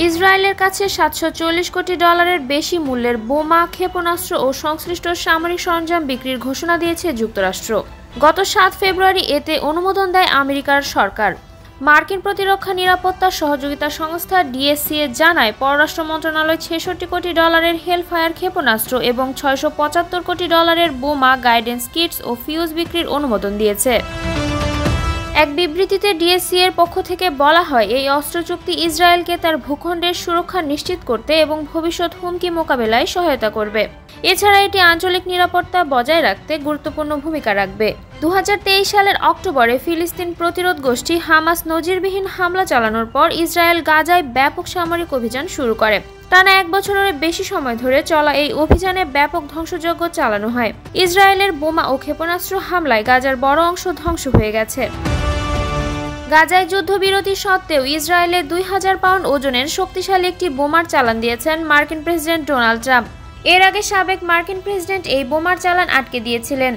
ইসরায়েলের কাছে $740 কোটি বেশি মূল্যের বোমা, ক্ষেপণাস্ত্র ও সংশ্লিষ্ট সামরিক সরঞ্জাম বিক্রির ঘোষণা দিয়েছে যুক্তরাষ্ট্র। গত 7 ফেব্রুয়ারি এতে অনুমোদন দেয় আমেরিকার সরকার। মার্কিন প্রতিরক্ষা নিরাপত্তা সহযোগিতা সংস্থা ডিএসসিএ জানায়, পররাষ্ট্র মন্ত্রণালয় $66 কোটি হেলফায়ার ক্ষেপণাস্ত্র এবং $675 কোটি বোমা, গাইডেন্স কিটস ও ফিউজ বিক্রির অনুমোদন দিয়েছে। এক বিবৃতিতে ডিএসসিএর পক্ষ থেকে বলা হয়, এই অস্ত্র চুক্তি ইসরায়েলকে তার ভূখণ্ডের সুরক্ষা নিশ্চিত করতে এবং ভবিষ্যৎ হুমকি মোকাবেলায় সহায়তা করবে। এছাড়া এটি আঞ্চলিক নিরাপত্তা বজায় রাখতে গুরুত্বপূর্ণ ভূমিকা রাখবে। 2023 সালের অক্টোবরে ফিলিস্তিন প্রতিরোধ গোষ্ঠী হামাস নজিরবিহীন হামলা চালানোর পর ইসরায়েল গাজায় ব্যাপক সামরিক অভিযান শুরু করে। টানা 1 বছরের বেশি সময় ধরে চলা এই অভিযানে ব্যাপক ধ্বংসযজ্ঞ চালানো হয়। ইসরায়েলের বোমা ও ক্ষেপণাস্ত্র হামলায় গাজার বড় অংশ ধ্বংস হয়ে গেছে। গাজায় যুদ্ধবিরতি সত্ত্বেও ইসরায়েলে 2000 পাউন্ড ওজনের শক্তিশালী একটি বোমার চালান দিয়েছেন মার্কিন প্রেসিডেন্ট ডোনাল্ড ট্রাম্প। এর আগে সাবেক মার্কিন প্রেসিডেন্ট এই বোমার চালান আটকে দিয়েছিলেন।